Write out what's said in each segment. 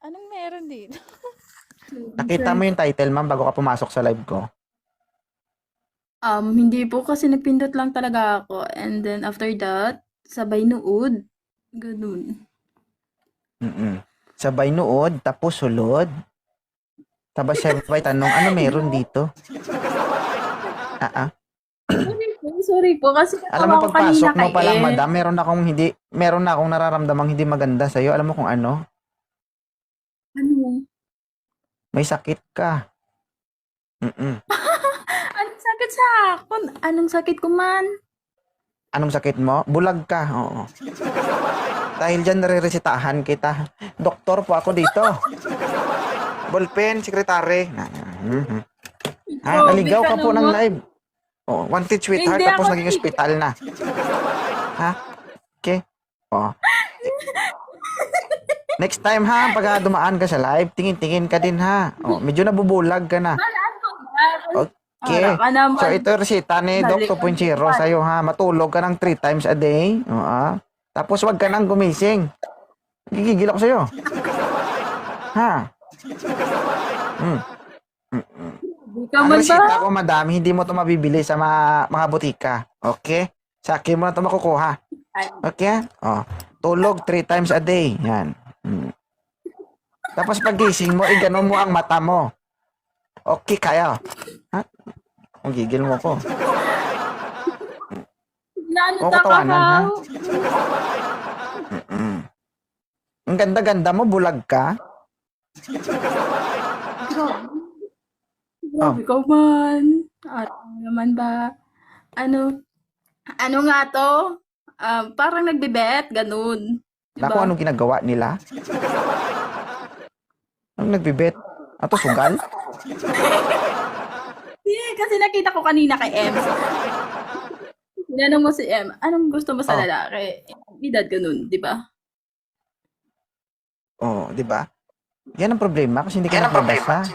Anong meron dito? Nakita mo yung title, ma'am, bago ka pumasok sa live ko? Hindi po kasi nagpindot lang talaga ako. And then after that, sabay nood. Ganun. Sabay nood, tapos sulod. Tapos sabay tanong, ano meron dito? Sorry po. Kasi Alam mo, natawa ko kanina pagpasok mo kay pa lang, M. madam, meron na akong nararamdamang hindi maganda sa'yo. Alam mo kung ano? Ano? May sakit ka. Mm-mm. Anong sakit sa akin? Anong sakit ko man? Anong sakit mo? Bulag ka. Oo. Dahil dyan, nare-resitahan kita. Doktor po ako dito. Ballpen, sekretary. Mhm. Naligaw ka po ng live. Oh, wanted sweetheart, Hindi tapos ako naging ospital na. Ha? Okay. Oh. Next time ha, pag dumaan ka sa live, tingin-tingin ka din ha. Oh, medyo nabubulag ka na. Okay. Ara ka naman. So ito resita ni Doc 2.0 sa'yo ha. Matulog ka ng 3 times a day. Oo. Tapos wag ka nang gumising. Gigigil ako sa'yo. Ha? Hindi ka Ang man ba? resita ko, madam, hindi mo to mabibili sa mga butika. Okay? Sa akin mo na to makukuha. Okay? Oh. Tulog 3 times a day. Yan. Tapos pagising mo, iganon mo ang mata mo. Okay, kaya. Ha? Ang gigil mo ko. Naano Oo, ta ka katawanan, ha? ha? Ang ganda-ganda mo, bulag ka. Grabe ka man. Ano naman ba? Ano? Ano nga to? Parang nagbibet, ganun. Naku, anong ginagawa nila? Anong nagbibet? Ato, sugal? Kasi nakita ko kanina kay M. Tinanong mo si M, anong gusto mo sa Oh. lalaki? Edad ganun, di ba? Oh, di ba? Yan ang problema kasi hindi ka nagbabasa.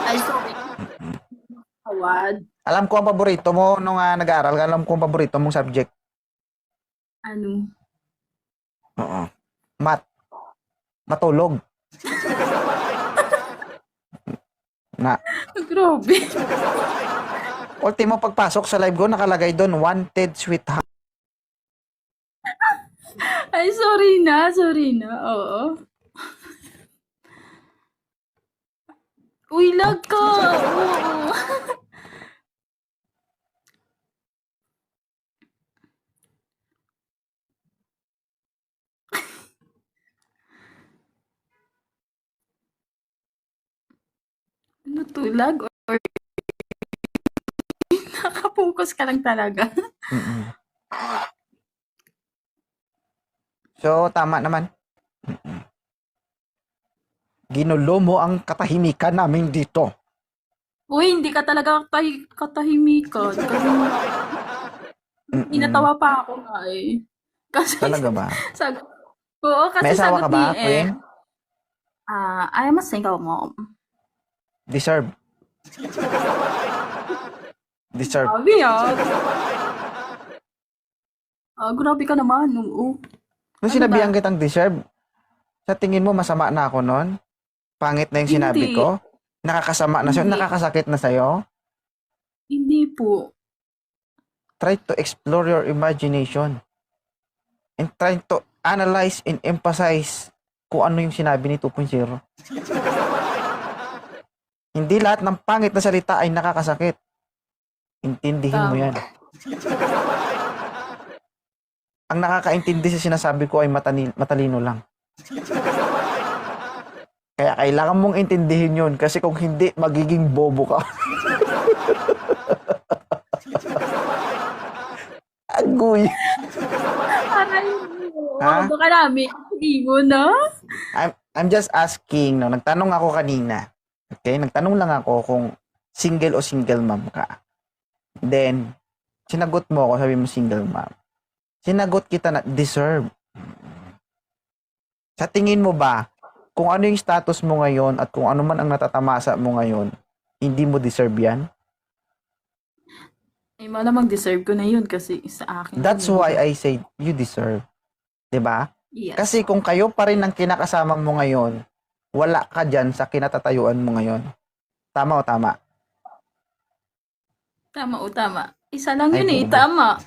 Ay, sorry. Awad. Alam ko ang paborito mo nung nag-aaral. Alam ko ang paborito mong subject. Ano? Oo. Math. Matulog. Na. Grabe. Ultimo pagpasok sa live ko, nakalagay doon, wanted sweetheart. Ay, sorry na. Oo. Uy, lag ka. Oo. Ano to, lag or nakapokus ka lang talaga? So, tama naman. Ginulo mo ang katahimikan namin dito. Uy, hindi ka talaga katahimikan. Inatawa pa ako nga eh. Kasi, Talaga ba? Oo, kasi May asawa sagot ka ba, ni Queen? I am a single mom. Deserve. Deserve. Grabe yan. Grabe ka naman. Oo. Nung Ano sinabihan ba? kitang deserve, sa tingin mo masama na ako nun? Pangit na yung sinabi Hindi. ko? Nakakasama na sa'yo? Hindi. Nakakasakit na sa'yo? Hindi po. Try to explore your imagination. And try to analyze and emphasize kung ano yung sinabi ni 2.0. Hindi lahat ng pangit na salita ay nakakasakit. Intindihin mo Tama. yan. Ang nakakaintindi sa sinasabi ko ay matalino lang. Kaya kailangan mong intindihin yun kasi kung hindi, magiging bobo ka. Agoy. Aray Ha? mo. Baka namin. Hindi mo na. I'm just asking, no? Nagtanong ako kanina. Okay? Nagtanong lang ako kung single o single mom ka. Then, sinagot mo ako, sabi mo single mom. Sinagot kita na deserve. Sa tingin mo ba, kung ano yung status mo ngayon at kung ano man ang natatamasa mo ngayon, hindi mo deserve yan? Malamang deserve ko na yun kasi sa akin. That's why I say you deserve. 'Di ba? Yes. Kasi kung kayo pa rin ang kinakasama mo ngayon, wala ka dyan sa kinatatayuan mo ngayon. Tama o tama? Tama o tama. Isa lang Ay, yun eh. bobo. Tama.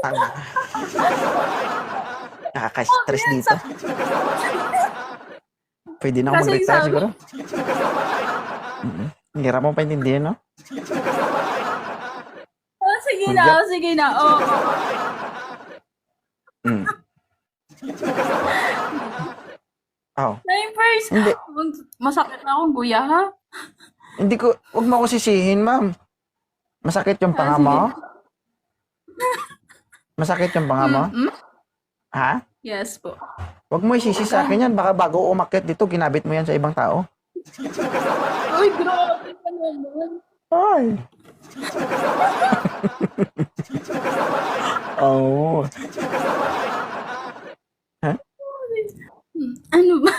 Tama. Nakaka-stress dito. Pwede na ako Kasi mag-retire sabi, siguro. Ang hirap mo paintindihan, no? oh, sige na, Hudyat. oh, sige na. Oh. Mm. Oh. Time first. Hindi. Masakit na akong guya, ha? Hindi ko, huwag mo ako sisihin, ma'am. Masakit yung panga sige. mo? Masakit yung panga mo? Mm-mm. Ha? Yes po. Huwag mo isisi sa akin yan. Baka bago umakyat dito, ginabit mo yan sa ibang tao. Uy, grabe ka naman. Ay. Oh. Ano ba?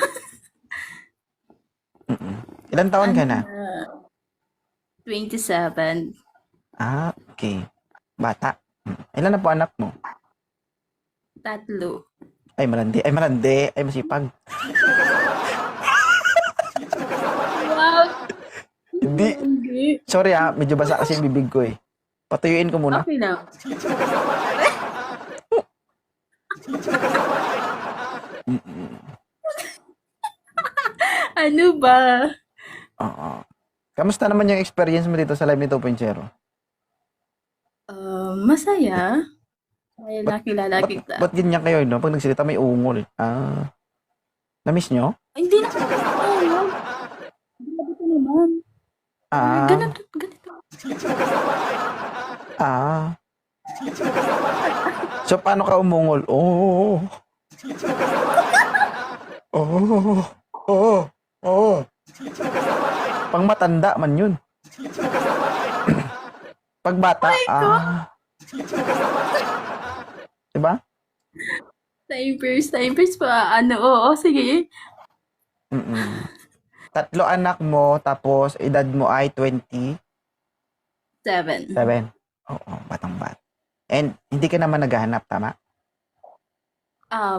Ilan taon ka na? 27. Ah, okay. Bata. Ilan na po anak mo? 3. Ay, malandi. Ay, malandi. Ay, masipag. Wow. Hindi. Hindi. Sorry medyo basa kasi yung bibig ko eh. Patuyuin ko muna. Okay lang. Ano ba? Oo. Kamusta naman yung experience mo dito sa Live ni 2.0? Masaya. May nakilala kita. Ba't ganyan kayo, no? Pag nagsalita may ungol. Na-miss nyo? Hindi na. Oh, grabe ka naman. Ganito. So, paano ka umungol? Oh. Oh. Oh. Oh. Pang matanda man yun. Pag bata, diba? Time first pa. Oo, sige. 3 anak mo, tapos edad mo ay 27. 7. Oo, batang-bat. And hindi ka naman naghahanap, tama?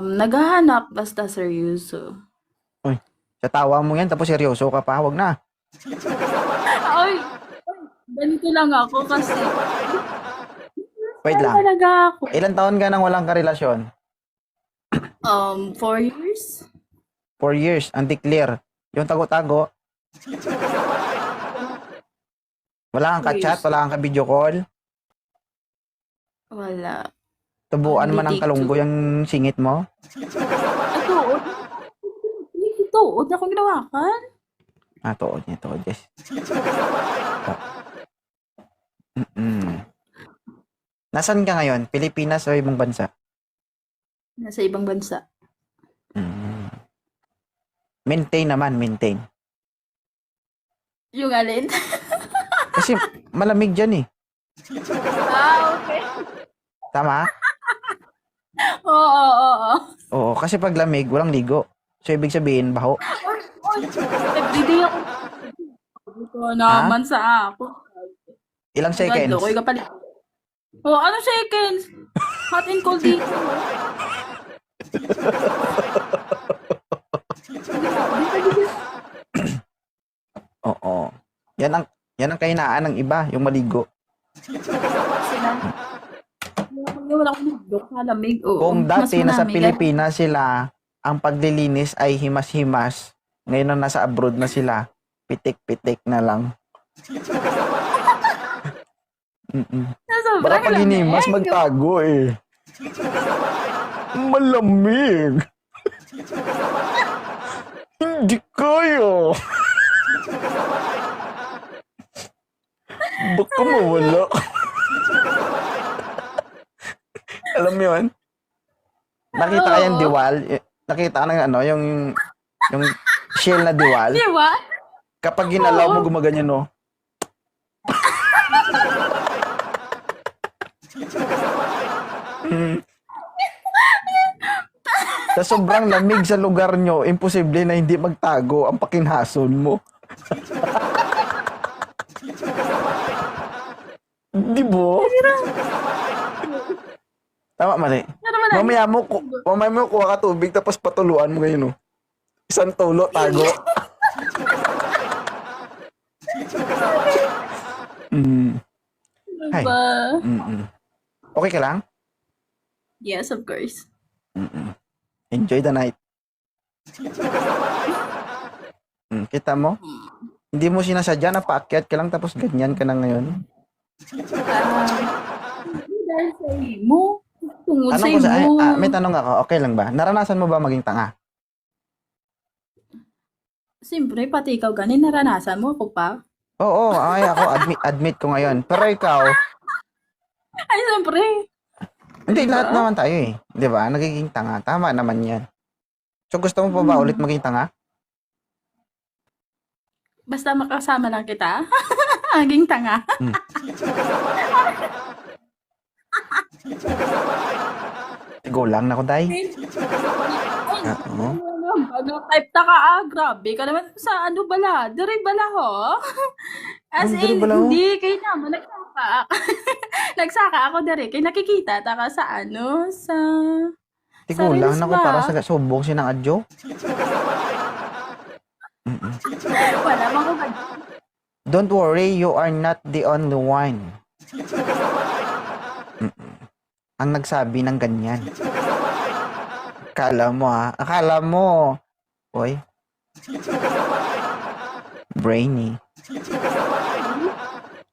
Naghahanap basta seryoso. Uy, sa tawa mo yan, tapos seryoso ka pa, wag na. Ay, ganito lang ako kasi. Wait lang. Talaga ako. Ilan taon ka nang walang karelasyon? 4 years? 4 years, undeclare. Yung tago-tago. Wala kang ka-chat, wala kang ka-video call. Wala. Tubuan Hindi man ang kalunggo yung singit mo. Tuod. Tuod na akong ginawakan. Tuod niya, yes. Nasaan ka ngayon? Pilipinas o ibang bansa? Nasa ibang bansa. Maintain naman, maintain. Yung alin? Kasi malamig dyan eh. Okay. Tama? Oo. Oo, kasi pag lamig, walang ligo. So, ibig sabihin, baho. Everyday ako. Ito naman sa ako. Ilang seconds? Lokoy ka pala. Ano seconds? Hot and cold dito. Oo. Yan ang kahinaan ng iba, yung maligo. Wala akong nagdok sa lamig. Kung dati nasa Pilipinas sila, ang paglilinis ay himas-himas. Ngayon na nasa abroad na sila, pitik-pitik na lang. Para pag hinimas, magtago eh. Malamig. Hindi kaya. Baka mawala. Alam mo yun? Nakita ka yung diwal? Nakita ka ng yung shell na diwal? Di ba? Kapag ginalaw mo, gumaganyan, no? Sa sobrang lamig sa lugar nyo, imposible na hindi magtago ang pakinhason mo. Di ba? Tama, mali. Pero wala. Mamaya mo kuha ka tubig tapos patuluan mo ngayon, no? Isang tulo, tago. Mm. Ay. Ba? Mm-mm. Okay ka lang? Yes, of course. Mm-mm. Enjoy the night. Kita mo? Hindi mo sinasadya na paakyat ka lang tapos ganyan ka na ngayon. Dahil sa imo. Tungod sa Tanong ko imo. may tanong ako, okay lang ba? Naranasan mo ba maging tanga? Siyempre, pati ikaw ganin, naranasan mo ako pa. Oo, ako admit ko ngayon. Pero ikaw, Ay, siyempre. hindi Diba? lahat naman tayo eh. 'Di ba? Nagiging tanga. Tama naman 'yan. So gusto mo pa ba ulit maging tanga? Basta makasama lang kita. Aging tanga. Go lang na ko, day. Oo. Ano type ta ka grabe ka naman sa ano bala, dire bala ho. As Ano, dire in, bala ho? hindi kay naman nagsaka. Nagsaka ako dire kay nakikita ta ka sa ano sa Tigo lang Reels na ko ba? para sa subong sinang adjo. wala man ko Don't worry, you are not the only one. Ang nagsabi ng ganyan. Akala mo. Oy. Brainy.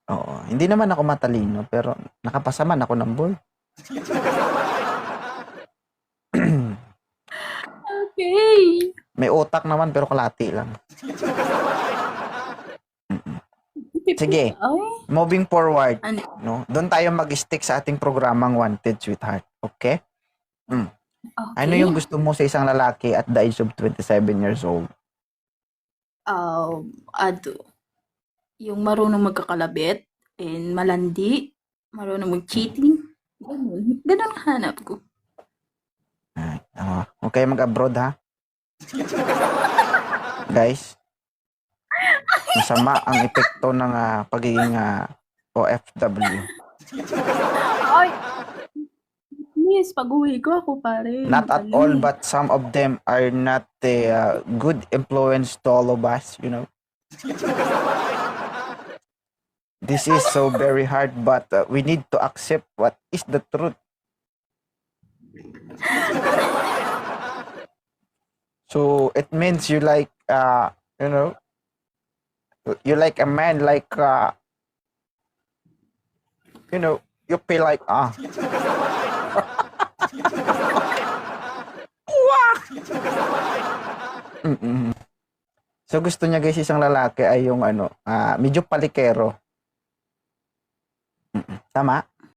Oo, hindi naman ako matalino pero nakapasaman ako ng board. Okay. May utak naman pero kalati lang. Sige, Ay, moving forward, ano? no? Doon tayo mag-stick sa ating programang Wanted Sweetheart. Okay? Okay. Ano yung gusto mo sa isang lalaki at the age of 27 years old? Ato. Yung marunong magkakalabit and malandi, marunong mag-cheating. Ganun. Ganun ang hanap ko. Huwag kayo mag-abroad, ha? Guys, masama ang epekto ng pagiging OFW. Ay, please, pag-uwi ko ako pare. Not at all, but some of them are not a good influence to all of us, you know. This is so very hard, but we need to accept what is the truth. So it means you like, you know, you like a man like, you know, you feel like, Mm-mm. So gusto niya guys isang lalaki ay yung medyo palikero. Tama?